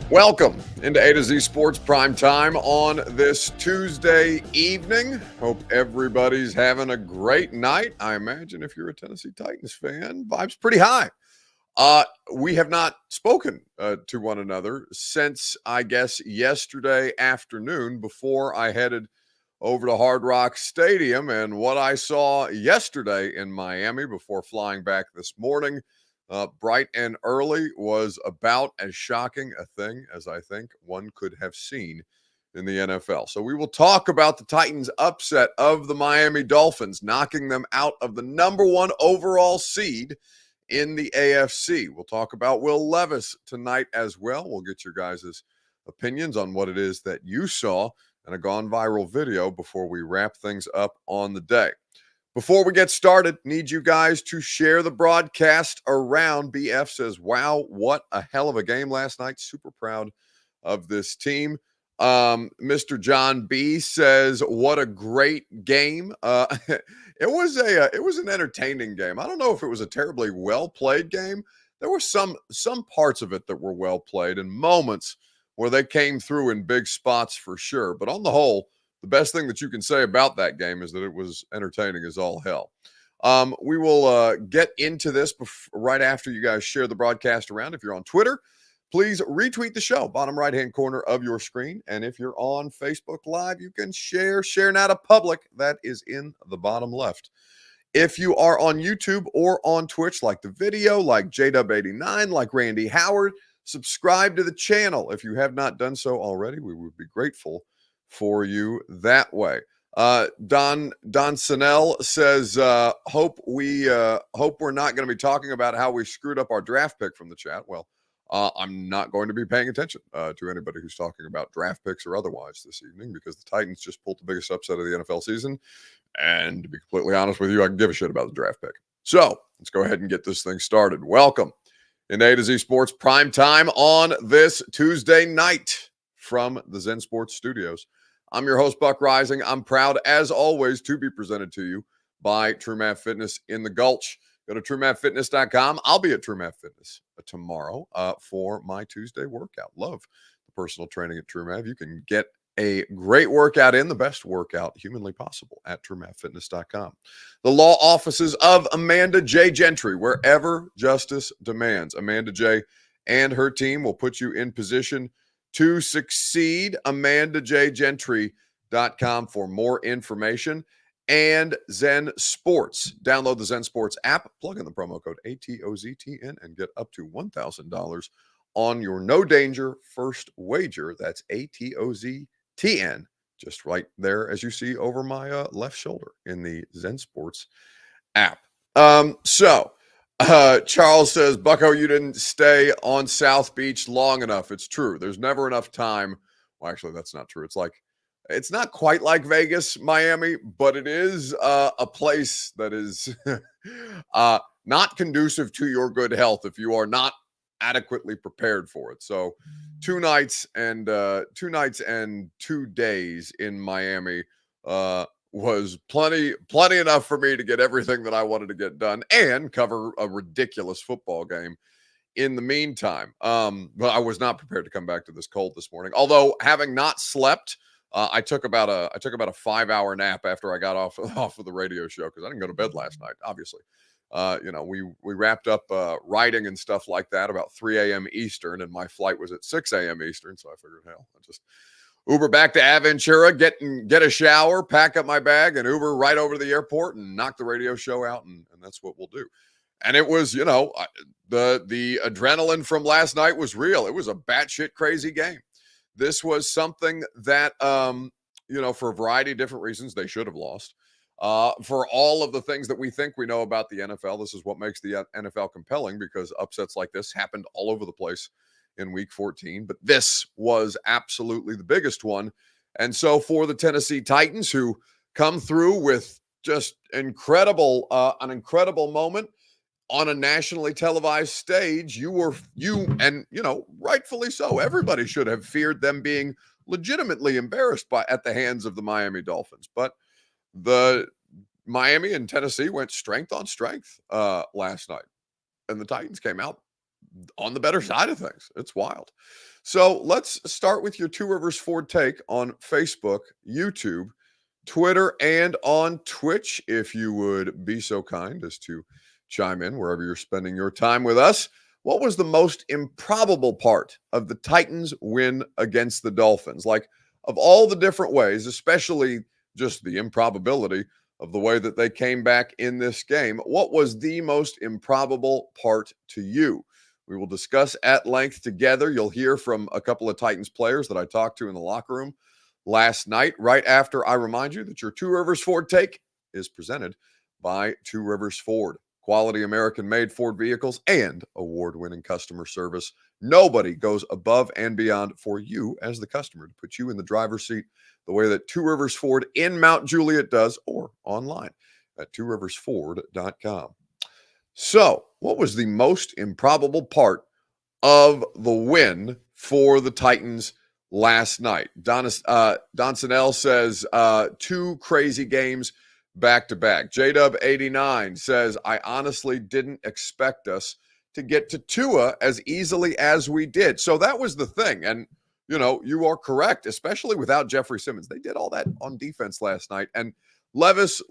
Welcome into A to Z Sports Prime Time on this Tuesday evening. Hope everybody's having a great night. I imagine if you're a Tennessee Titans fan, vibes pretty high. We have not spoken to one another since, I guess, yesterday afternoon before I headed over to Hard Rock Stadium. And what I saw yesterday in Miami before flying back this morning, bright and early, was about as shocking a thing as I think one could have seen in the NFL. So we will talk about the Titans' upset of the Miami Dolphins, knocking them out of the number one overall seed in the AFC. We'll talk about Will Levis tonight as well. We'll get your guys' opinions on what it is that you saw in a gone viral video before we wrap things up on the day. Before we get started, need you guys to share the broadcast around. BF says, wow, what a hell of a game last night. Super proud of this team. Mr. John B says, what a great game. It was an entertaining game. I don't know if it was a terribly well played game. There were some parts of it that were well played and moments where they came through in big spots for sure. But on the whole, the best thing that you can say about that game is that it was entertaining as all hell. We will get into this right after you guys share the broadcast around. If you're on Twitter, please retweet the show, bottom right-hand corner of your screen. And if you're on Facebook Live, you can share now to public. That is in the bottom left. If you are on YouTube or on Twitch, like the video, like JW89, like Randy Howard, subscribe to the channel. If you have not done so already, we would be grateful for you that way. Don Sennell says, hope we're not going to be talking about how we screwed up our draft pick from the chat. Well, I'm not going to be paying attention to anybody who's talking about draft picks or otherwise this evening, because the Titans just pulled the biggest upset of the NFL season. And to be completely honest with you, I can give a shit about the draft pick. So let's go ahead and get this thing started. Welcome in A to Z Sports Prime Time on this Tuesday night from the Zen Sports Studios. I'm your host, Buck Rising. I'm proud, as always, to be presented to you by True Math Fitness in the Gulch. Go to TrueMathFitness.com. I'll be at True Math Fitness tomorrow for my Tuesday workout. Love the personal training at True Math. You can get a great workout in, the best workout humanly possible, at TrueMathFitness.com. The law offices of Amanda J. Gentry, wherever justice demands. Amanda J. and her team will put you in position to succeed. AmandaJGentry.com for more information. And Zen Sports. Download the Zen Sports app, plug in the promo code ATOZTN, and get up to $1,000 on your no danger first wager. That's ATOZTN, just right there as you see over my left shoulder in the Zen Sports app. Charles says, Bucko, you didn't stay on South Beach long enough. It's true. There's never enough time. Well, actually, that's not true. It's not quite like Vegas, Miami, but it is a place that is not conducive to your good health if you are not adequately prepared for it. So 2 nights and 2 days in Miami was plenty enough for me to get everything that I wanted to get done and cover a ridiculous football game in the meantime. But I was not prepared to come back to this cold this morning. Although, having not slept, I took about a 5-hour nap after I got off of the radio show, because I didn't go to bed last night. Obviously, we wrapped up writing and stuff like that about 3 a.m. Eastern, and my flight was at 6 a.m. Eastern. So I figured, hell, I'll just Uber back to Aventura, get a shower, pack up my bag, and Uber right over to the airport and knock the radio show out, and that's what we'll do. And it was, the adrenaline from last night was real. It was a batshit crazy game. This was something that, for a variety of different reasons, they should have lost. For all of the things that we think we know about the NFL, this is what makes the NFL compelling, because upsets like this happened all over the place in Week 14. But this was absolutely the biggest one. And so for the Tennessee Titans, who come through with just an incredible moment on a nationally televised stage, rightfully so. Everybody should have feared them being legitimately embarrassed at the hands of the Miami Dolphins. But the Miami and Tennessee went strength on strength last night, and the Titans came out on the better side of things. It's wild. So let's start with your Two Rivers Ford take on Facebook, YouTube, Twitter, and on Twitch. If you would be so kind as to chime in wherever you're spending your time with us. What was the most improbable part of the Titans' win against the Dolphins? Like, of all the different ways, especially just the improbability of the way that they came back in this game, what was the most improbable part to you? We will discuss at length together. You'll hear from a couple of Titans players that I talked to in the locker room last night, right after I remind you that your Two Rivers Ford take is presented by Two Rivers Ford. Quality American-made Ford vehicles and award-winning customer service. Nobody goes above and beyond for you as the customer to put you in the driver's seat the way that Two Rivers Ford in Mount Juliet does, or online at tworiversford.com. So, what was the most improbable part of the win for the Titans last night? Don Sonnell says 2 crazy games back to back. JW89 says, I honestly didn't expect us to get to Tua as easily as we did. So that was the thing. And, you know, you are correct, especially without Jeffrey Simmons. They did all that on defense last night. And Levis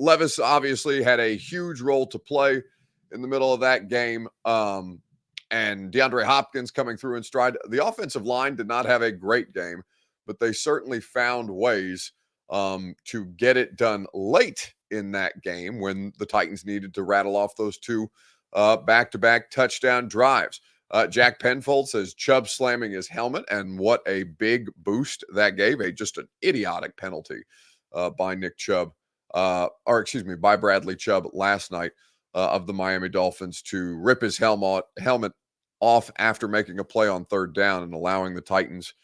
obviously had a huge role to play in the middle of that game. And DeAndre Hopkins coming through in stride. The offensive line did not have a great game, but they certainly found ways to get it done late in that game when the Titans needed to rattle off those 2 back-to-back touchdown drives. Jack Penfold says Chubb slamming his helmet, and what a big boost that gave. Just an idiotic penalty by Nick Chubb, by Bradley Chubb last night of the Miami Dolphins to rip his helmet off after making a play on 3rd down and allowing the Titans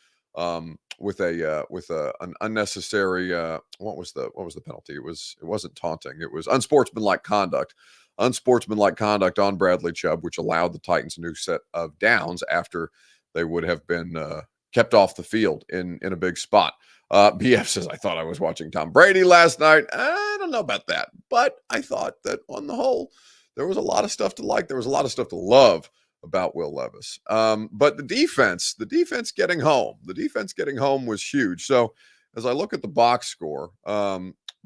with an unnecessary what was the penalty? It wasn't taunting. It was unsportsmanlike conduct on Bradley Chubb, which allowed the Titans a new set of downs after they would have been kept off the field in a big spot. BF says, I thought I was watching Tom Brady last night. I don't know about that, but I thought that on the whole, there was a lot of stuff to like. There was a lot of stuff to love about Will Levis. But the defense getting home was huge. So as I look at the box score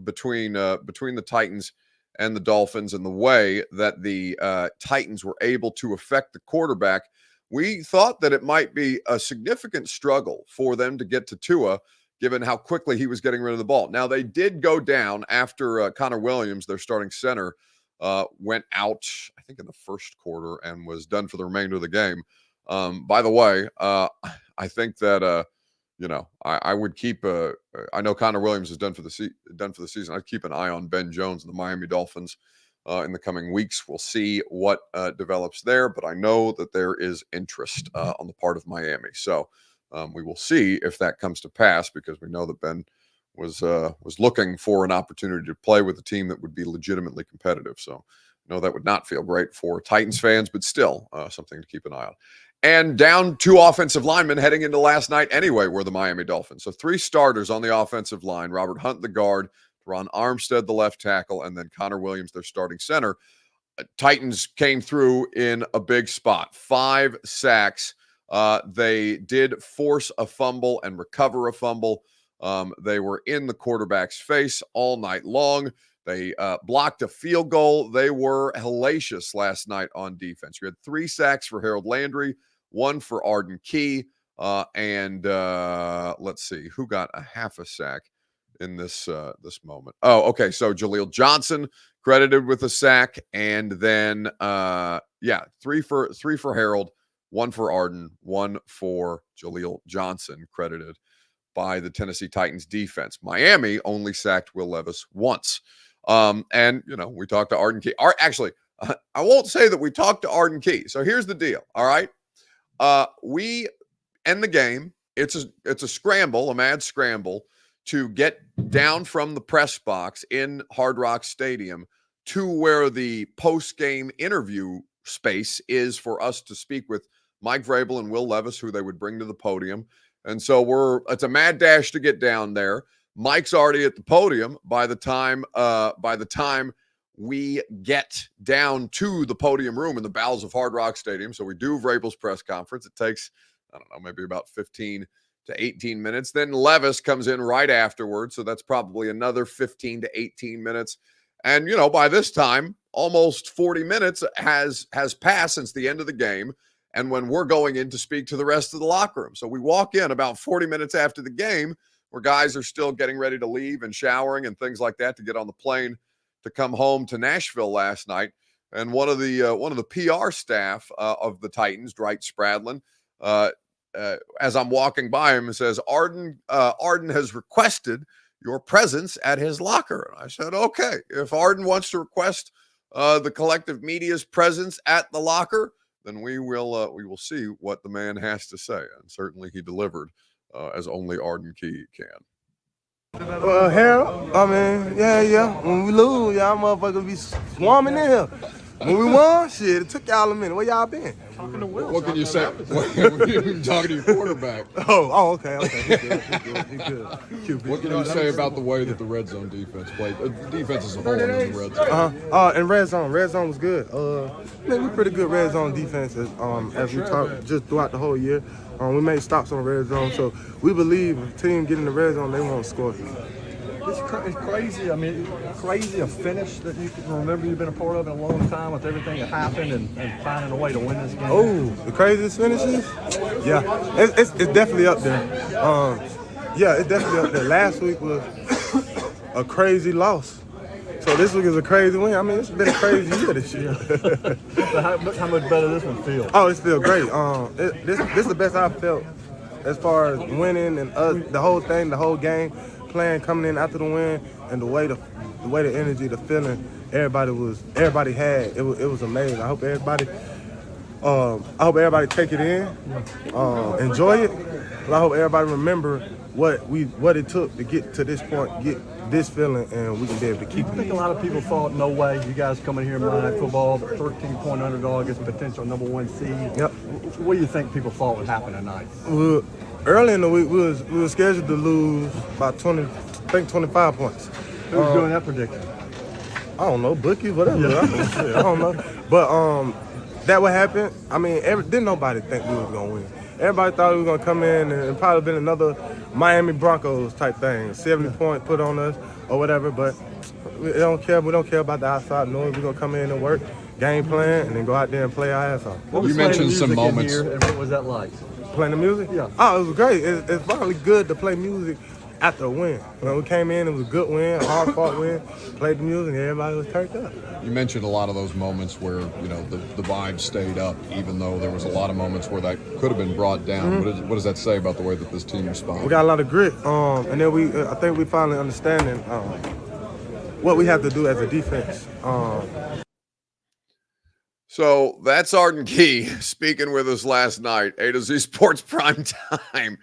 between the Titans and the Dolphins and the way that the Titans were able to affect the quarterback, we thought that it might be a significant struggle for them to get to Tua, given how quickly he was getting rid of the ball. Now, they did go down after Connor Williams, their starting center, went out, I think, in the first quarter and was done for the remainder of the game. By the way, I think that I would keep. I know Connor Williams is done for the season. I'd keep an eye on Ben Jones and the Miami Dolphins in the coming weeks. We'll see what develops there, but I know that there is interest on the part of Miami. So we will see if that comes to pass, because we know that Ben was looking for an opportunity to play with a team that would be legitimately competitive. So no, that would not feel great for Titans fans, but still something to keep an eye on. And down 2 offensive linemen heading into last night anyway were the Miami Dolphins. So 3 starters on the offensive line: Robert Hunt, the guard, Ron Armstead, the left tackle, and then Connor Williams, their starting center. Titans came through in a big spot. 5 sacks. They did force a fumble and recover a fumble. They were in the quarterback's face all night long. They blocked a field goal. They were hellacious last night on defense. You had 3 sacks for Harold Landry, 1 for Arden Key, and let's see who got a half a sack in this moment. Oh, okay. So Jaleel Johnson credited with a sack, and then 3 for Harold, 1 for Arden, 1 for Jaleel Johnson, credited by the Tennessee Titans defense. Miami only sacked Will Levis once. And, we talked to Arden Key. Actually, I won't say that we talked to Arden Key. So here's the deal. All right. We end the game. It's a scramble, a mad scramble to get down from the press box in Hard Rock Stadium to where the post-game interview space is for us to speak with Mike Vrabel and Will Levis, who they would bring to the podium. And so it's a mad dash to get down there. Mike's already at the podium by the time we get down to the podium room in the bowels of Hard Rock Stadium. So we do Vrabel's press conference. It takes, I don't know, maybe about 15 to 18 minutes. Then Levis comes in right afterwards. So that's probably another 15 to 18 minutes. And, by this time, almost 40 minutes has passed since the end of the game. And when we're going in to speak to the rest of the locker room. So we walk in about 40 minutes after the game where guys are still getting ready to leave and showering and things like that to get on the plane to come home to Nashville last night. And one of the PR staff of the Titans, Dwight Spradlin, as I'm walking by him, says, Arden has requested your presence at his locker. And I said, okay, if Arden wants to request the collective media's presence at the locker, then we will see what the man has to say. And certainly he delivered as only Arden Key can. Well, Harold, yeah. When we lose, y'all motherfuckers be swarming in here. When we won, shit, it took y'all a minute. Where y'all been? Talking to Will. What can you say? You're talking to your quarterback. Oh, okay. He good. What can you say about the way that the red zone defense played? The defense as a whole in the red zone. In red zone was good. We pretty good red zone defense as we talked just throughout the whole year. We made stops on the red zone, so we believe if a team get in the red zone, they won't score. It's crazy. Crazy a finish that you can remember you've been a part of in a long time with everything that happened and finding a way to win this game. Oh, the craziest finishes? Yeah, it's definitely up there. It's definitely up there. Last week was a crazy loss. So this week is a crazy win. It's been a crazy year this year. So how much better this one feels? Oh, it feels great. This is the best I've felt as far as winning and the whole thing, the whole game. Playing, coming in after the win, and the way the energy, the feeling everybody had, it was amazing. I hope everybody take it in, enjoy it, but I hope everybody remember what it took to get to this point, get this feeling, and we can be able to keep it. I think a lot of people thought, no way, you guys coming here in Monday Night Football, the 13-point underdog against potential number one seed. Yep. What do you think people thought would happen tonight? Early in the week, we were scheduled to lose about 25 points. Who was doing that prediction? I don't know, bookies, whatever. I don't know. But that would happen. Didn't nobody think we was going to win. Everybody thought we were going to come in and probably been another Miami Broncos type thing, 70 point put on us or whatever. But we don't care. We don't care about the outside noise. We're going to come in and work, game plan, and then go out there and play our ass off. You mentioned some moments. Here, and what was that like? Playing the music? Yeah. Oh, it was great. It's finally good to play music after a win. When we came in, it was a good win, a hard-fought win. Played the music, and everybody was turned up. You mentioned a lot of those moments where, the vibe stayed up, even though there was a lot of moments where that could have been brought down. Mm-hmm. What does that say about the way that this team responded? We got a lot of grit, and then I think we finally understanding what we have to do as a defense. So that's Arden Key speaking with us last night. A to Z Sports Prime Time.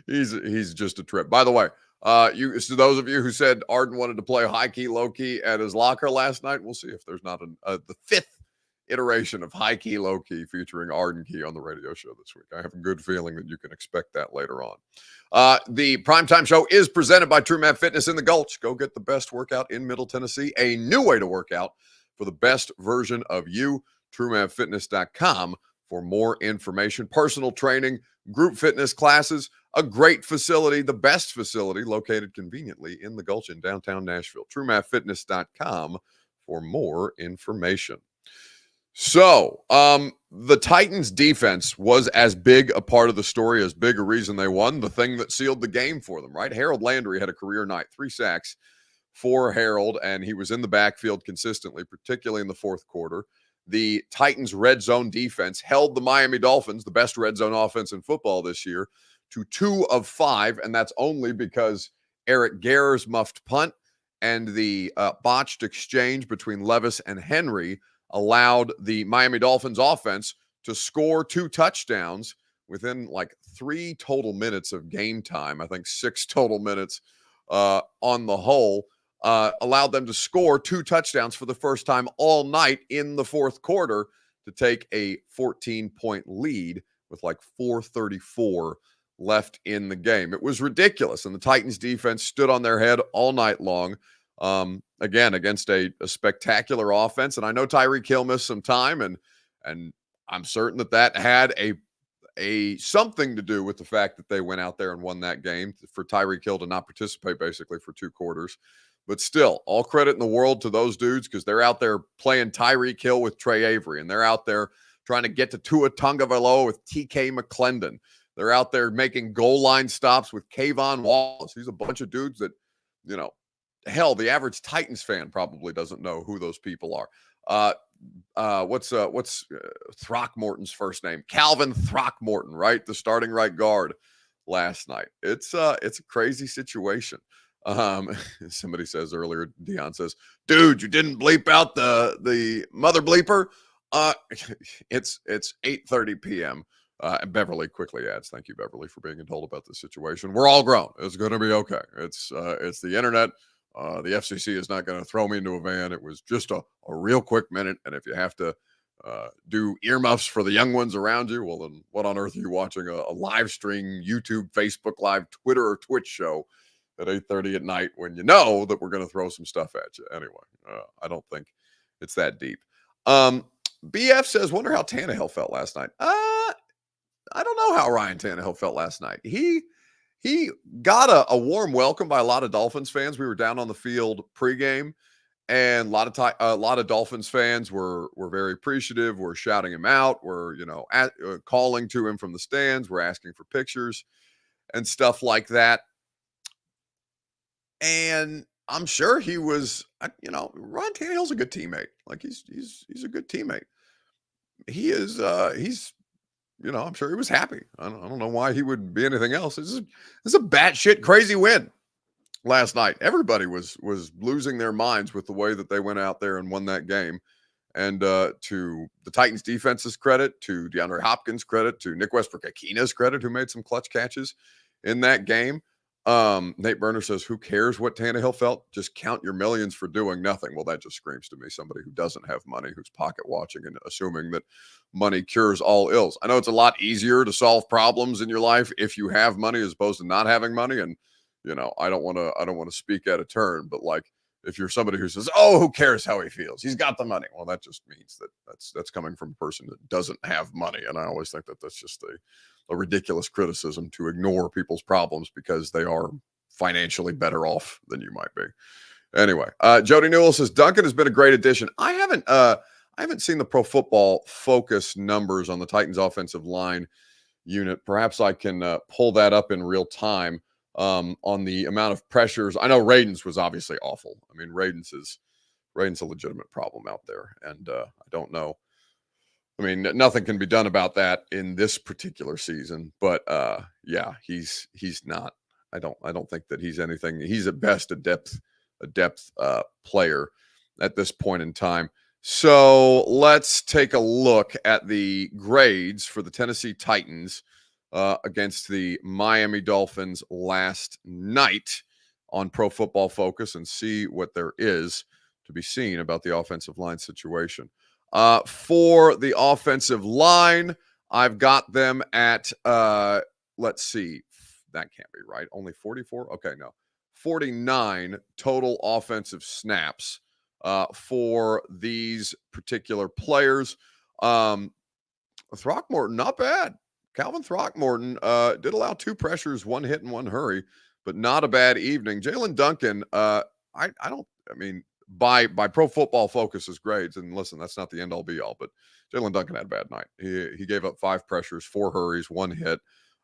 He's just a trip. By the way, to those of you who said Arden wanted to play high key, low key at his locker last night, we'll see if there's not the fifth iteration of high key, low key featuring Arden Key on the radio show this week. I have a good feeling that you can expect that later on. The Primetime Show is presented by True Map Fitness in the Gulch. Go get the best workout in Middle Tennessee, a new way to work out for the best version of you. TrueMapFitness.com for more information. Personal training, group fitness classes, a great facility, the best facility located conveniently in the Gulch in downtown Nashville. TrueMapFitness.com for more information. So, the Titans defense was as big a part of the story, as big a reason they won, the thing that sealed the game for them, right? Harold Landry had a career night, 3 sacks for Harold, and he was in the backfield consistently, particularly in the fourth quarter. The Titans' red zone defense held the Miami Dolphins, the best red zone offense in football this year, to 2 of 5, and that's only because Eric Garre's muffed punt and the botched exchange between Levis and Henry allowed the Miami Dolphins offense to score 2 touchdowns within like 3 total minutes of game time. I think 6 total minutes on the whole. Allowed them to score 2 touchdowns for the first time all night in the fourth quarter to take a 14-point lead with like 4:34 left in the game. It was ridiculous, and the Titans defense stood on their head all night long. Again, against a spectacular offense. And I know Tyreek Hill missed some time, and I'm certain that had a something to do with the fact that they went out there and won that game, for Tyreek Hill to not participate basically for 2 quarters. But still, all credit in the world to those dudes, because they're out there playing Tyreek Hill with Trey Avery, and they're out there trying to get to Tua Tagovailoa with TK McClendon. They're out there making goal line stops with Kayvon Wallace. He's a bunch of dudes that, hell, the average Titans fan probably doesn't know who those people are. What's Throckmorton's first name? Calvin Throckmorton, right? The starting right guard last night. It's a crazy situation. Somebody says earlier, Dion says, dude, you didn't bleep out the mother bleeper. It's 8:30 p.m. And Beverly quickly adds, thank you, Beverly, for being told about this situation. We're all grown. It's going to be okay. It's the internet. The FCC is not going to throw me into a van. It was just a real quick minute. And if you have to do earmuffs for the young ones around you, well, then what on earth are you watching a live stream, YouTube, Facebook Live, Twitter, or Twitch show at 8:30 at night when you know that we're going to throw some stuff at you? Anyway, I don't think it's that deep. BF says, wonder how Tannehill felt last night. I don't know how Ryan Tannehill felt last night. He got a warm welcome by a lot of Dolphins fans. We were down on the field pregame, and a lot of Dolphins fans were very appreciative. We're shouting him out. We're calling to him from the stands. We're asking for pictures and stuff like that. And I'm sure he was, Ryan Tannehill's a good teammate. Like he's a good teammate. He is. I'm sure he was happy. I don't know why he would be anything else. This is a batshit crazy win last night. Everybody was losing their minds with the way that they went out there and won that game. And to the Titans defense's credit, to DeAndre Hopkins' credit, to Nick Westbrook-Akina's credit, who made some clutch catches in that game. Nate Burner says, who cares what Tannehill felt? Just count your millions for doing nothing. Well, that just screams to me somebody who doesn't have money, who's pocket watching and assuming that money cures all ills. I know it's a lot easier to solve problems in your life if you have money as opposed to not having money. And, I don't want to speak out of turn, but like, if you're somebody who says, oh, who cares how he feels? He's got the money. Well, that just means that's coming from a person that doesn't have money. And I always think that that's just a ridiculous criticism to ignore people's problems because they are financially better off than you might be. Anyway, Jody Newell says, Duncan has been a great addition. I haven't seen the Pro Football Focus numbers on the Titans offensive line unit. Perhaps I can pull that up in real time on the amount of pressures. I know Radin's was obviously awful. I mean, Radin's a legitimate problem out there. And I don't know. I mean, nothing can be done about that in this particular season, but yeah, he's not. I don't think that he's anything. He's at best a depth player at this point in time. So let's take a look at the grades for the Tennessee Titans against the Miami Dolphins last night on Pro Football Focus and see what there is to be seen about the offensive line situation. For the offensive line, I've got them at, let's see, that can't be right. Only 44? Okay, no. 49 total offensive snaps for these particular players. Throckmorton, not bad. Calvin Throckmorton did allow 2 pressures, 1 hit and 1 hurry, but not a bad evening. Jalen Duncan, by Pro Football Focus's grades, and listen, that's not the end all be all, but Jalen Duncan had a bad night. He gave up 5 pressures, 4 hurries, 1 hit.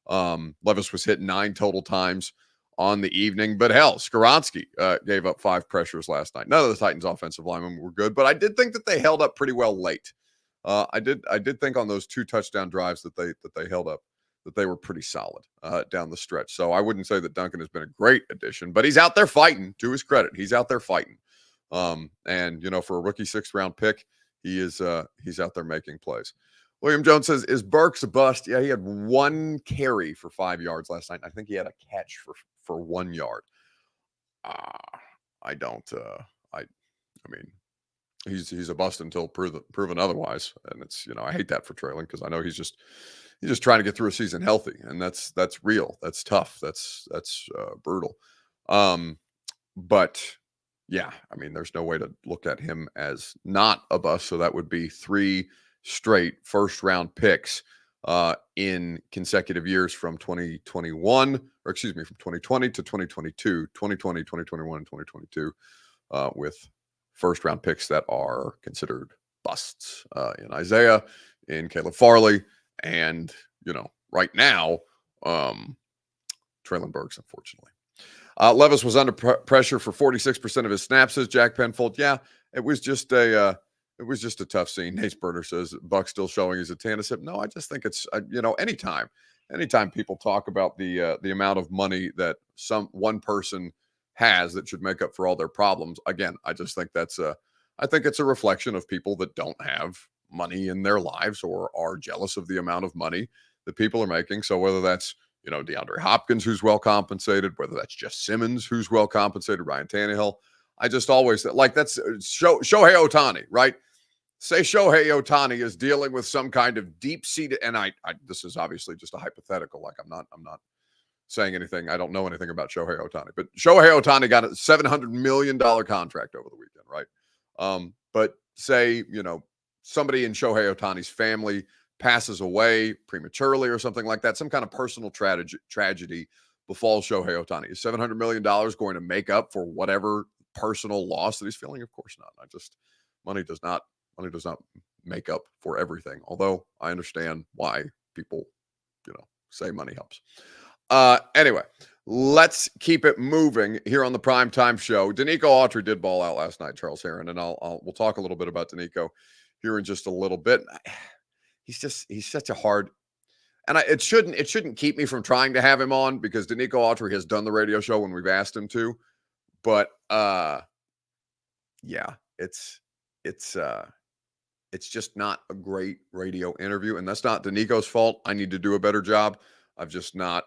Levis was hit 9 total times on the evening, but hell, Skoronski gave up 5 pressures last night. None of the Titans offensive linemen were good, but I did think that they held up pretty well late. I did think on those 2 touchdown drives that they held up, that they were pretty solid down the stretch. So I wouldn't say that Duncan has been a great addition, but he's out there fighting. To his credit, he's out there fighting. And for a rookie 6th round pick, he's out there making plays. William Jones says, is Burks a bust? Yeah, he had 1 carry for 5 yards last night. I think he had a catch for 1 yard. He's a bust until proven otherwise. And it's, I hate that for Traylon because I know he's just trying to get through a season healthy. And that's real. That's tough. That's brutal. But Yeah, I mean, there's no way to look at him as not a bust. So that would be 3 straight first-round picks in consecutive years from 2021, or excuse me, from 2020 to 2022, 2020, 2021, and 2022, with first-round picks that are considered busts in Isaiah, in Caleb Farley, and, right now, Traylon Burks, unfortunately. Levis was under pressure for 46% of his snaps, says Jack Penfold. Yeah, it was just a tough scene. Nate Spurter says Buck still showing he's a Tannehill. No, I just think it's anytime people talk about the amount of money that one person has that should make up for all their problems. Again, I just think I think it's a reflection of people that don't have money in their lives or are jealous of the amount of money that people are making. So whether that's DeAndre Hopkins, who's well compensated, whether that's just Simmons, who's well compensated, Ryan Tannehill. I just always like that's Shohei Ohtani, right? Say Shohei Ohtani is dealing with some kind of deep-seated, and I this is obviously just a hypothetical. Like I'm not saying anything. I don't know anything about Shohei Ohtani, but Shohei Ohtani got a $700 million contract over the weekend, right? But say somebody in Shohei Ohtani's family passes away prematurely or something like that, some kind of personal tragedy befalls Shohei Ohtani. Is $700 million going to make up for whatever personal loss that he's feeling? Of course not. Money does not make up for everything. Although I understand why people, say money helps. Anyway, let's keep it moving here on the primetime show. Danico Autry did ball out last night, Charles Heron, and we'll talk a little bit about Danico here in just a little bit. He's such a hard, and it shouldn't keep me from trying to have him on because Danico Autry has done the radio show when we've asked him to, but yeah, it's just not a great radio interview, and that's not Danico's fault. I need to do a better job. I've just not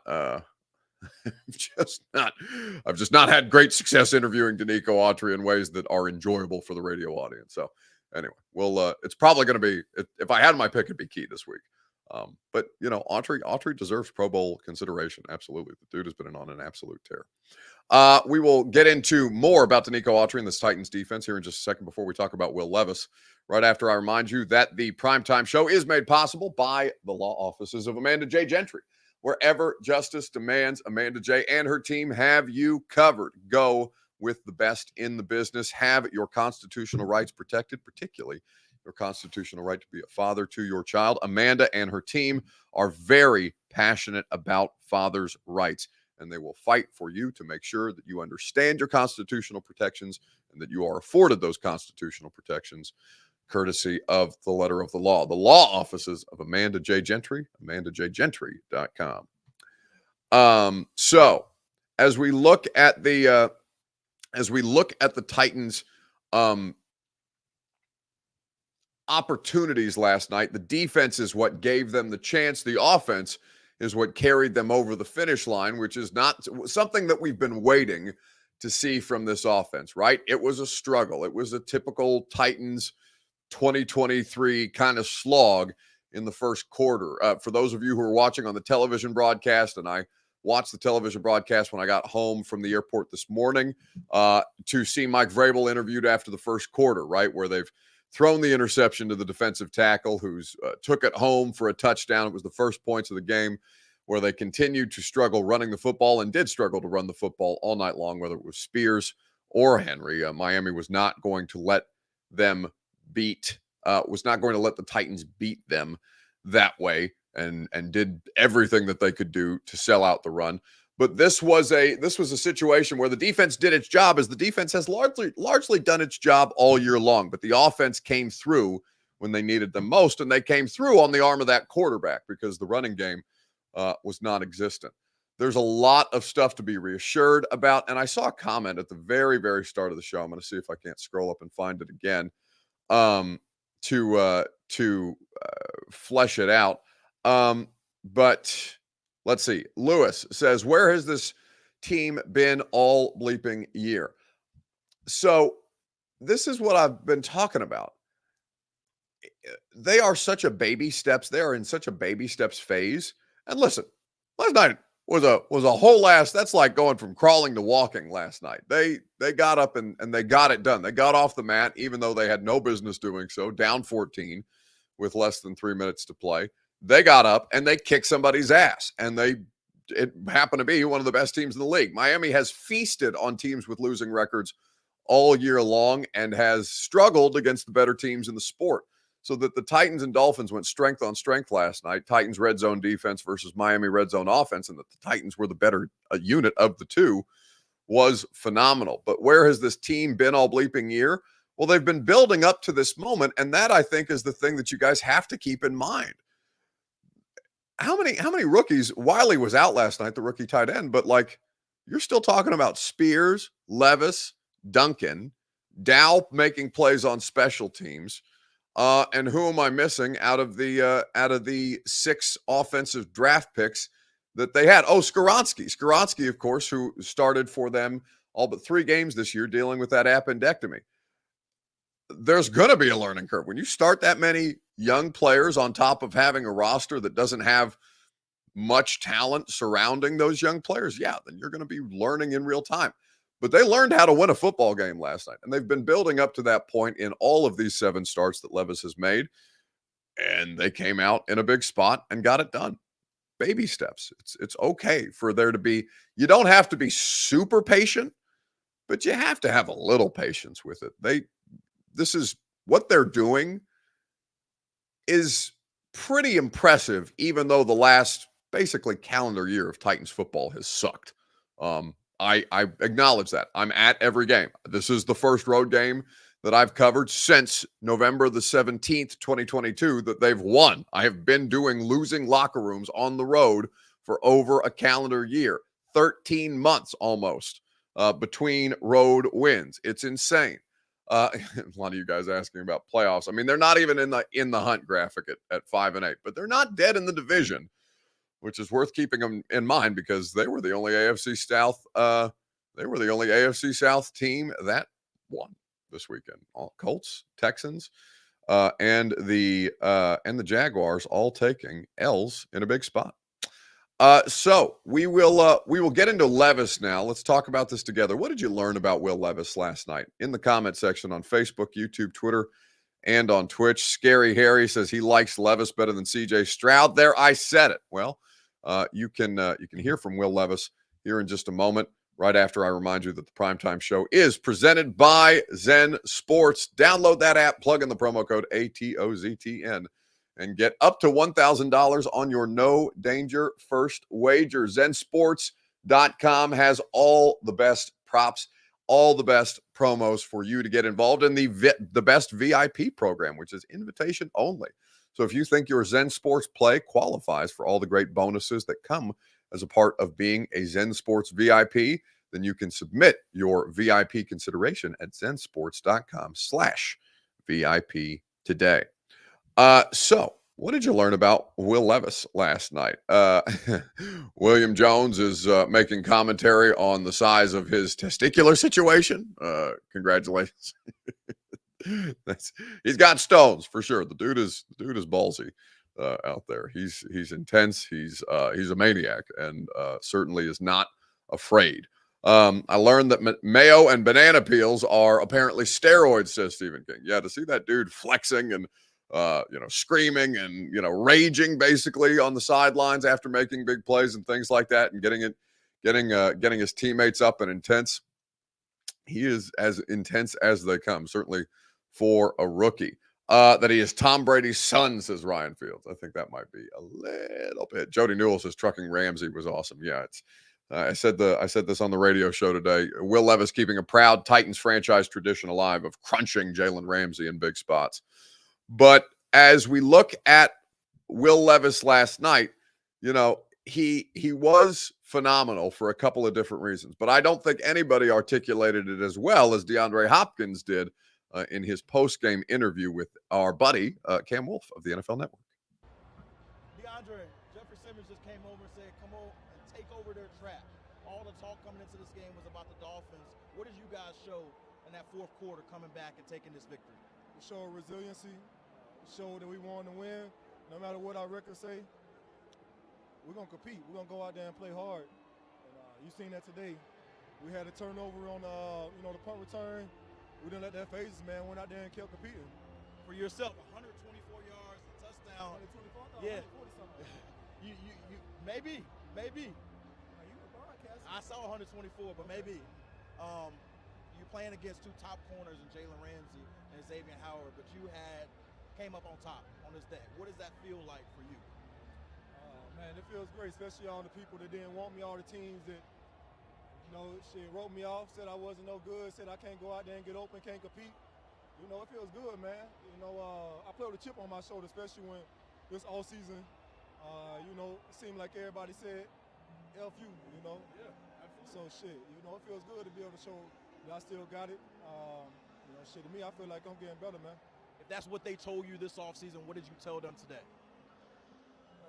had great success interviewing Danico Autry in ways that are enjoyable for the radio audience. So anyway, it's probably going to be, if I had my pick, it'd be Key this week. But Autry deserves Pro Bowl consideration. Absolutely. The dude has been on an absolute tear. We will get into more about Danico Autry and this Titans defense here in just a second before we talk about Will Levis. Right after I remind you that the primetime show is made possible by the law offices of Amanda J. Gentry. Wherever justice demands, Amanda J. and her team have you covered. Go with the best in the business. Have your constitutional rights protected, particularly your constitutional right to be a father to your child. Amanda and her team are very passionate about fathers' rights, and they will fight for you to make sure that you understand your constitutional protections and that you are afforded those constitutional protections courtesy of the letter of the law. The law offices of Amanda J. Gentry, amandajgentry.com. So as we look at the Titans opportunities last night, the defense is what gave them the chance. The offense is what carried them over the finish line, which is not something that we've been waiting to see from this offense, right? It was a struggle. It was a typical Titans 2023 kind of slog in the first quarter. For those of you who are watching on the television broadcast, and I watched the television broadcast when I got home from the airport this morning to see Mike Vrabel interviewed after the first quarter, right, where they've thrown the interception to the defensive tackle who's took it home for a touchdown. It was the first points of the game where they continued to struggle running the football and did struggle to run the football all night long, whether it was Spears or Henry. Miami was not going to let them was not going to let the Titans beat them that way and did everything that they could do to sell out the run. But this was a situation where the defense did its job, as the defense has largely done its job all year long. But the offense came through when they needed them most, and they came through on the arm of that quarterback because the running game was non-existent. There's a lot of stuff to be reassured about, and I saw a comment at the very, very start of the show. I'm going to see if I can't scroll up and find it again to flesh it out. But let's see. Lewis says, where has this team been all bleeping year? So this is what I've been talking about. They are such a baby steps. They are in such a baby steps phase. And listen, last night was a whole ass. That's like going from crawling to walking last night. They got up and they got it done. They got off the mat, even though they had no business doing so, down 14 with less than 3 minutes to play. They got up and they kicked somebody's ass, and it happened to be one of the best teams in the league. Miami has feasted on teams with losing records all year long and has struggled against the better teams in the sport. So that the Titans and Dolphins went strength on strength last night. Titans red zone defense versus Miami red zone offense, and that the Titans were the better unit of the two was phenomenal. But where has this team been all bleeping year? Well, they've been building up to this moment, and that, I think, is the thing that you guys have to keep in mind. How many rookies? Wiley was out last night, the rookie tight end, but like, you're still talking about Spears, Levis, Duncan, Dow making plays on special teams. And who am I missing out of the 6 offensive draft picks that they had? Oh, Skoronski, of course, who started for them all but 3 games this year dealing with that appendectomy. There's going to be a learning curve. When you start that many young players on top of having a roster that doesn't have much talent surrounding those young players, yeah, then you're going to be learning in real time. But they learned how to win a football game last night, and they've been building up to that point in all of these 7 starts that Levis has made, and they came out in a big spot and got it done. Baby steps. It's okay for there to be, you don't have to be super patient, but you have to have a little patience with it. This is what they're doing is pretty impressive, even though the last basically calendar year of Titans football has sucked. I acknowledge that. I'm at every game. This is the first road game that I've covered since November the 17th, 2022, that they've won. I have been doing losing locker rooms on the road for over a calendar year, 13 months almost between road wins. It's insane. A lot of you guys asking about playoffs. I mean, they're not even in the hunt graphic at 5-8, but they're not dead in the division, which is worth keeping them in mind because they were the only AFC South. They were the only AFC South team that won this weekend. All Colts, Texans, and the Jaguars all taking L's in a big spot. So we will get into Levis now. Let's talk about this together. What did you learn about Will Levis last night? In the comment section on Facebook, YouTube, Twitter, and on Twitch. Scary Harry says he likes Levis better than CJ Stroud. There, I said it. Well, you can hear from Will Levis here in just a moment, right after I remind you that the Primetime Show is presented by Zen Sports. Download that app, plug in the promo code ATOZTN, and get up to $1,000 on your no danger first wager. ZenSports.com has all the best props, all the best promos for you to get involved in the best VIP program, which is invitation only. So if you think your Zen Sports play qualifies for all the great bonuses that come as a part of being a Zen Sports VIP, then you can submit your VIP consideration at zensports.com/VIP today. So what did you learn about Will Levis last night? William Jones is making commentary on the size of his testicular situation. Congratulations. He's got stones for sure. The dude is ballsy out there. He's intense. He's a maniac, and certainly is not afraid. I learned that mayo and banana peels are apparently steroids, says Stephen King. Yeah, to see that dude flexing and screaming and raging basically on the sidelines after making big plays and things like that, and getting his teammates up and intense. He is as intense as they come, certainly for a rookie. That he is Tom Brady's son, says Ryan Fields. I think that might be a little bit. Jody Newell says trucking Ramsey was awesome. Yeah, it's. I said this on the radio show today. Will Levis keeping a proud Titans franchise tradition alive of crunching Jalen Ramsey in big spots. But as we look at Will Levis last night, he was phenomenal for a couple of different reasons. But I don't think anybody articulated it as well as DeAndre Hopkins did in his post-game interview with our buddy, Cam Wolf of the NFL Network. DeAndre, Jeffrey Simmons just came over and said, come on and take over their trap. All the talk coming into this game was about the Dolphins. What did you guys show in that fourth quarter coming back and taking this victory? We showed resiliency. We showed that we wanted to win, no matter what our records say. we're gonna compete. We're gonna go out there and play hard. And you seen that today. We had a turnover on the punt return. We didn't let that phase us, man. Went out there and kept competing. For yourself, 124 yards, a touchdown. 124? Yeah. 140 something. You maybe. I saw 124, but maybe. You're playing against two top corners in Jalen Ramsey and Xavier Howard, but you came up on top on this day. What does that feel like for you? Man, it feels great, especially all the people that didn't want me, all the teams that, wrote me off, said I wasn't no good, said I can't go out there and get open, can't compete. It feels good, man. I play with a chip on my shoulder, especially when this all season, it seemed like everybody said, F you, Yeah, absolutely. So, it feels good to be able to show that I still got it. To me, I feel like I'm getting better, man. If that's what they told you this offseason, what did you tell them today?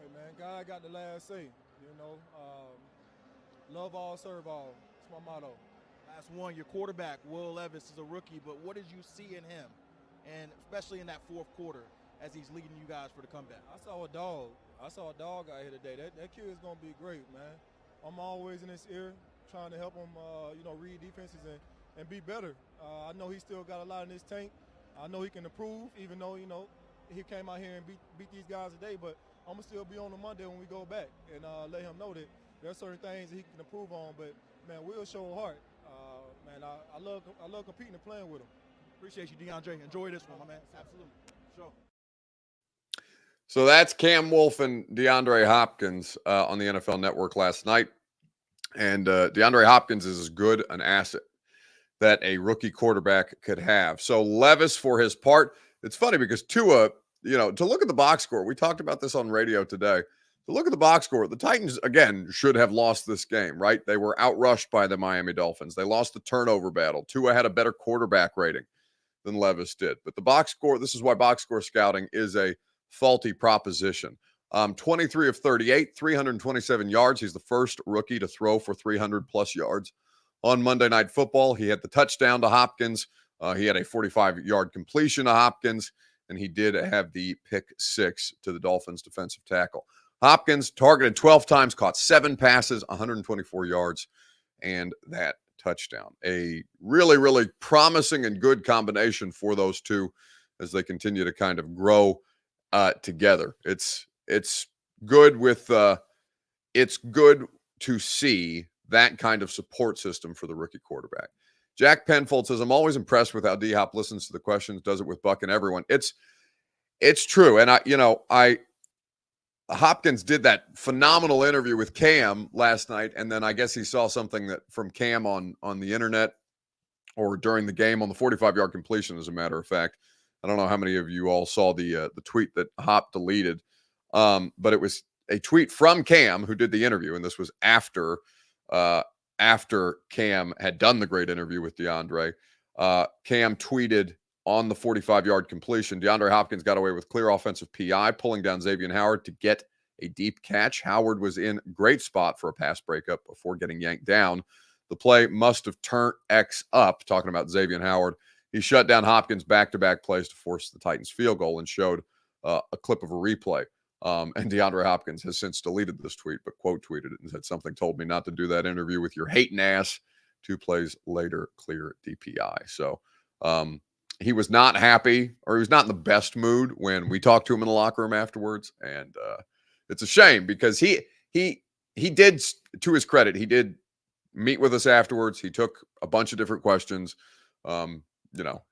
Hey, man, God got the last say, love all, serve all. That's my motto. Last one, your quarterback, Will Levis, is a rookie, but what did you see in him, and especially in that fourth quarter as he's leading you guys for the comeback? I saw a dog out here today. That kid is going to be great, man. I'm always in his ear trying to help him, read defenses and be better. I know he still got a lot in his tank. I know he can improve, even though, he came out here and beat these guys today, but I'm going to still be on the Monday when we go back and let him know that there are certain things that he can improve on, but, man, we'll show heart. Man, I love competing and playing with him. Appreciate you, DeAndre. Enjoy this one, my man. Absolutely. Sure. So that's Cam Wolfe and DeAndre Hopkins on the NFL Network last night. And DeAndre Hopkins is as good an asset that a rookie quarterback could have. So Levis, for his part, it's funny because Tua, to look at the box score, we talked about this on radio today. To look at the box score, the Titans, again, should have lost this game, right? They were outrushed by the Miami Dolphins. They lost the turnover battle. Tua had a better quarterback rating than Levis did. But the box score, this is why box score scouting is a faulty proposition. 23 of 38, 327 yards. He's the first rookie to throw for 300-plus yards on Monday Night Football. He had the touchdown to Hopkins. He had a 45-yard completion to Hopkins, and he did have the pick six to the Dolphins defensive tackle. Hopkins targeted 12 times, caught 7 passes, 124 yards, and that touchdown. A really, really promising and good combination for those two as they continue to kind of grow together. It's good it's good to see that kind of support system for the rookie quarterback. Jack Penfold says, I'm always impressed with how D-Hop listens to the questions, does it with Buck and everyone. It's true. And Hopkins did that phenomenal interview with Cam last night, and then I guess he saw something from Cam on the internet or during the game on the 45-yard completion, as a matter of fact. I don't know how many of you all saw the tweet that Hop deleted, but it was a tweet from Cam, who did the interview, and this was after Cam had done the great interview with DeAndre. Cam tweeted on the 45-yard completion, DeAndre Hopkins got away with clear offensive PI, pulling down Xavier Howard to get a deep catch. Howard was in great spot for a pass breakup before getting yanked down. The play must have turned X up, talking about Xavier Howard. He shut down Hopkins back-to-back plays to force the Titans field goal and showed a clip of a replay. And DeAndre Hopkins has since deleted this tweet, but quote tweeted it and said, something told me not to do that interview with your hating ass. 2 plays later, clear DPI. So he was not happy, or he was not in the best mood when we talked to him in the locker room afterwards. And it's a shame because he did, to his credit, he did meet with us afterwards. He took a bunch of different questions.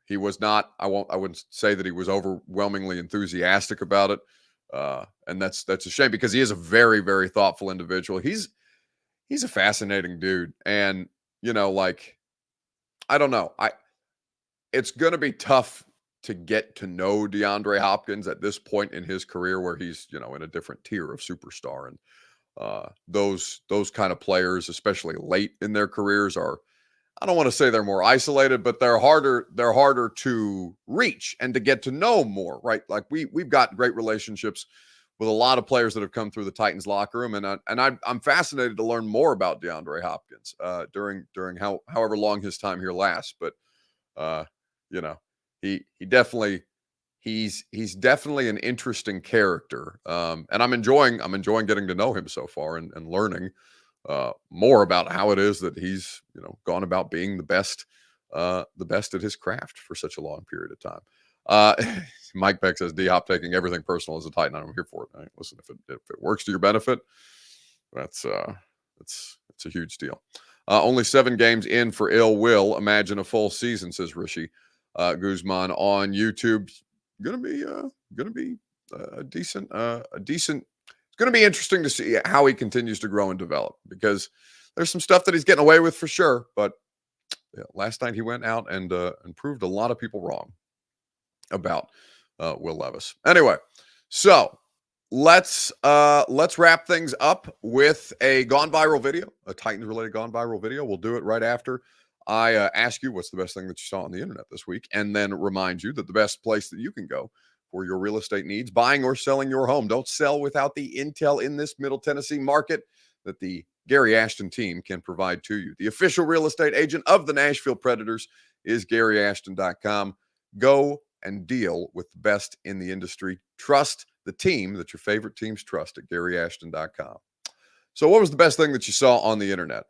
He was not, I wouldn't say that he was overwhelmingly enthusiastic about it. And that's a shame because he is a very, very thoughtful individual. He's a fascinating dude. And, I don't know. It's going to be tough to get to know DeAndre Hopkins at this point in his career where he's, in a different tier of superstar. And those kind of players, especially late in their careers, are, I don't want to say they're more isolated, but they're harder to reach and to get to know more, right? Like we've got great relationships with a lot of players that have come through the Titans locker room. And I'm fascinated to learn more about DeAndre Hopkins during however long his time here lasts. But, he definitely he's definitely an interesting character, and I'm enjoying getting to know him so far and learning more about how it is that he's gone about being the best at his craft for such a long period of time. Mike Peck says D-Hop taking everything personal as a Titan. I'm here for it. Right? Listen, if it works to your benefit, that's a huge deal. Only 7 games in for ill will. Imagine a full season, says Rishi Guzman on YouTube. Gonna be a decent. It's going to be interesting to see how he continues to grow and develop, because there's some stuff that he's getting away with for sure. But last night he went out and proved a lot of people wrong about Will Levis. Anyway, so let's wrap things up with a gone viral video, a Titans related gone viral video. We'll do it right after I ask you what's the best thing that you saw on the internet this week, and then remind you that the best place that you can go for your real estate needs, buying or selling your home. Don't sell without the intel in this Middle Tennessee market that the Gary Ashton team can provide to you. The official real estate agent of the Nashville Predators is GaryAshton.com. Go and deal with the best in the industry. Trust the team that your favorite teams trust at GaryAshton.com. So what was the best thing that you saw on the internet?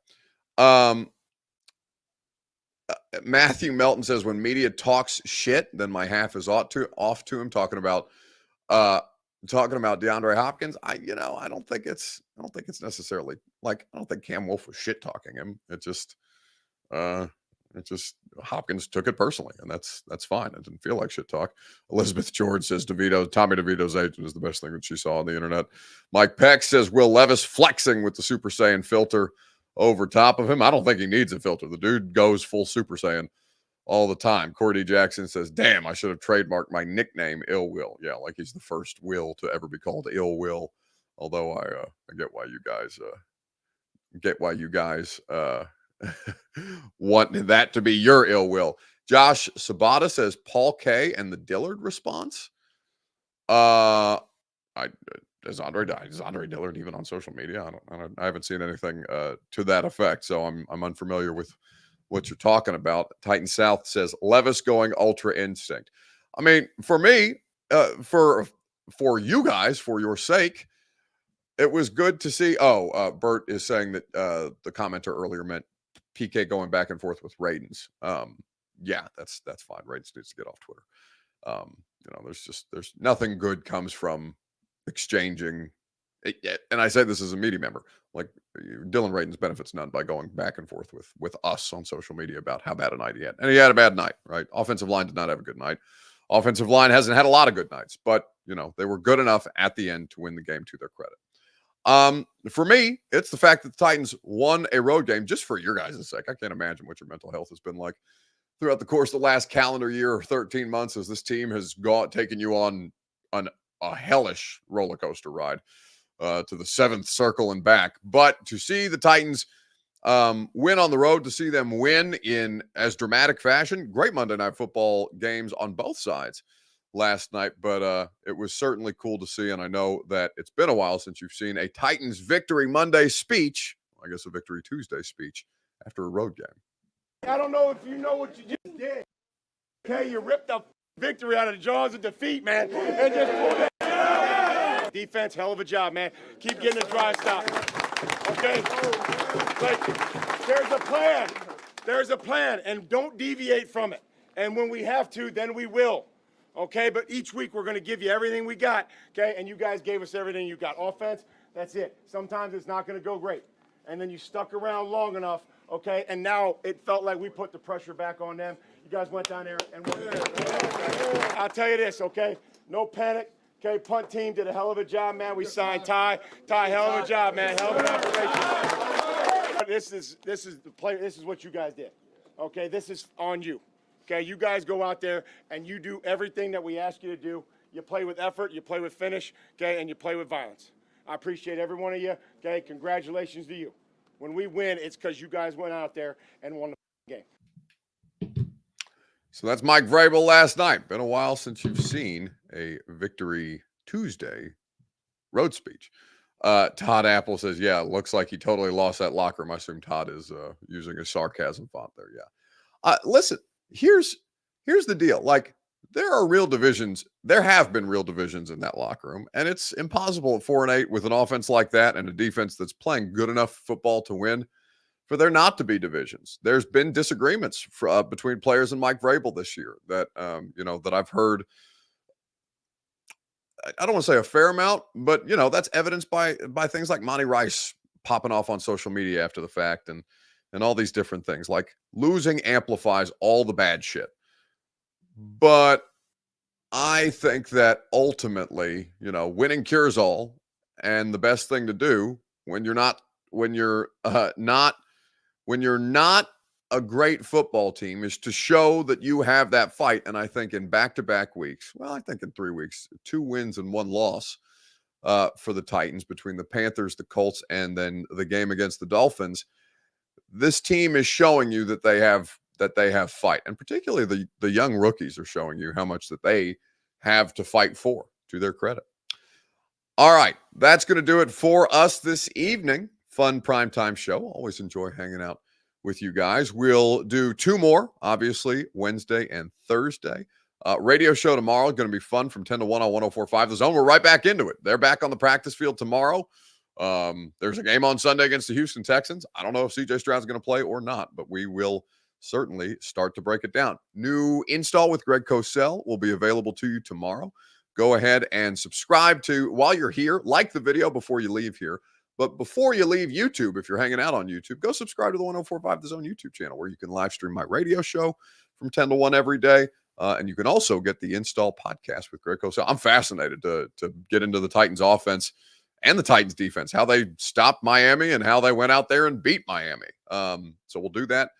Matthew Melton says, when media talks shit, then my half is off to him, talking about DeAndre Hopkins. I don't think it's necessarily like, I don't think Cam Wolf was shit talking him. It just Hopkins took it personally, and that's fine. It didn't feel like shit talk. Elizabeth George says Tommy DeVito's agent is the best thing that she saw on the internet. Mike Peck says Will Levis flexing with the Super Saiyan filter over top of him. I don't think he needs a filter. The dude goes full Super Saiyan all the time. Cordy Jackson says, damn, I should have trademarked my nickname Ill Will. Yeah, like he's the first Will to ever be called Ill Will. Although I get why you guys want that to be your ill will. Josh Sabata says Paul K and the Dillard response. Is Andre Dillard even on social media? I haven't seen anything to that effect, so I'm unfamiliar with what you're talking about. Titan South says Levis going ultra instinct. I mean, for me, for you guys, for your sake, it was good to see. Bert is saying that the commenter earlier meant PK going back and forth with Radens. Yeah, that's fine. Radens needs to get off Twitter. There's nothing good comes from exchanging it, and I say this as a media member, like Dylan Radens benefits none by going back and forth with us on social media about how bad a night he had. And he had a bad night, right? Offensive line did not have a good night. Offensive line hasn't had a lot of good nights, but they were good enough at the end to win the game, to their credit. For me, it's the fact that the Titans won a road game. Just for your guys' sake, I can't imagine what your mental health has been like throughout the course of the last calendar year or 13 months as this team has taken you on a hellish roller coaster ride to the 7th circle and back. But to see the Titans win on the road, to see them win in as dramatic fashion, great Monday Night Football games on both sides last night, but it was certainly cool to see. And I know that it's been a while since you've seen a Titans Victory Monday speech, I guess a Victory Tuesday speech, after a road game. I don't know if you know what you just did. Okay, you ripped the victory out of the jaws of defeat, man, and just pulled that. Defense, hell of a job, man. Keep getting the drive stop. Okay? Like, there's a plan, and don't deviate from it. And when we have to, then we will. Okay? But each week we're going to give you everything we got, okay? And you guys gave us everything you got. Offense, that's it. Sometimes it's not going to go great. And then you stuck around long enough, okay? And now it felt like we put the pressure back on them. You guys went down there and won. I'll tell you this, okay? No panic. Okay, punt team did a hell of a job, man. We signed Ty. Ty, hell of a job, man. Hell of an operation. This is the play. This is what you guys did. Okay, this is on you. Okay, you guys go out there and you do everything that we ask you to do. You play with effort, you play with finish, okay, and you play with violence. I appreciate every one of you. Okay, congratulations to you. When we win, it's because you guys went out there and won the game. So that's Mike Vrabel last night. Been a while since you've seen a Victory Tuesday road speech. Todd Apple says, yeah, it looks like he totally lost that locker room. I assume Todd is using a sarcasm font there. Yeah. Listen, here's the deal. Like, there are real divisions. There have been real divisions in that locker room, and it's impossible at 4-8 with an offense like that and a defense that's playing good enough football to win for there not to be divisions. There's been disagreements between players and Mike Vrabel this year that that I've heard. I don't want to say a fair amount, but that's evidenced by things like Monty Rice popping off on social media after the fact and all these different things. Like losing amplifies all the bad shit. But I think that ultimately, winning cures all, and the best thing to do when you're not a great football team is to show that you have that fight. And I think in back-to-back weeks, I think in 3 weeks, 2 wins and 1 loss for the Titans between the Panthers, the Colts, and then the game against the Dolphins, this team is showing you that they have fight. And particularly the young rookies are showing you how much that they have to fight for, to their credit. All right, that's going to do it for us this evening. Fun primetime show. Always enjoy hanging out with you guys. We'll do 2 more, obviously, Wednesday and Thursday. Radio show tomorrow, going to be fun from 10 to 1 on 104.5 The Zone. We're right back into it. They're back on the practice field tomorrow. There's a game on Sunday against the Houston Texans. I don't know if CJ Stroud's going to play or not, but we will certainly start to break it down. New install with Greg Cosell will be available to you tomorrow. Go ahead and subscribe while you're here, like the video before you leave here. But before you leave YouTube, if you're hanging out on YouTube, go subscribe to the 104.5 The Zone YouTube channel where you can live stream my radio show from 10 to 1 every day. And you can also get the install podcast with Greg Cosell. I'm fascinated to get into the Titans offense and the Titans defense, how they stopped Miami and how they went out there and beat Miami. So we'll do that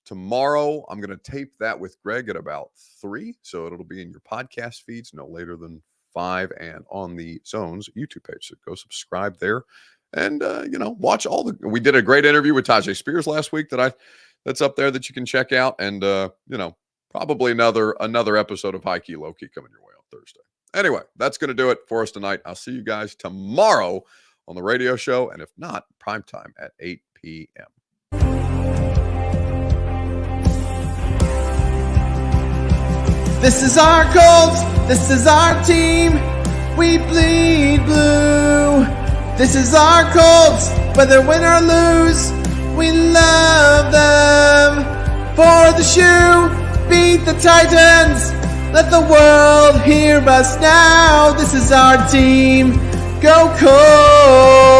tomorrow. I'm going to tape that with Greg at about 3. So it'll be in your podcast feeds no later than 5 and on the Zone's YouTube page. So go subscribe there. And, watch we did a great interview with Tajay Spears last week that's up there that you can check out. And, probably another episode of High Key Low Key coming your way on Thursday. Anyway, that's going to do it for us tonight. I'll see you guys tomorrow on the radio show. And if not, primetime at 8 p.m. This is our Colts. This is our team. We bleed blue. This is our Colts, whether win or lose, we love them. For the shoe, beat the Titans, let the world hear us now. This is our team, go Colts!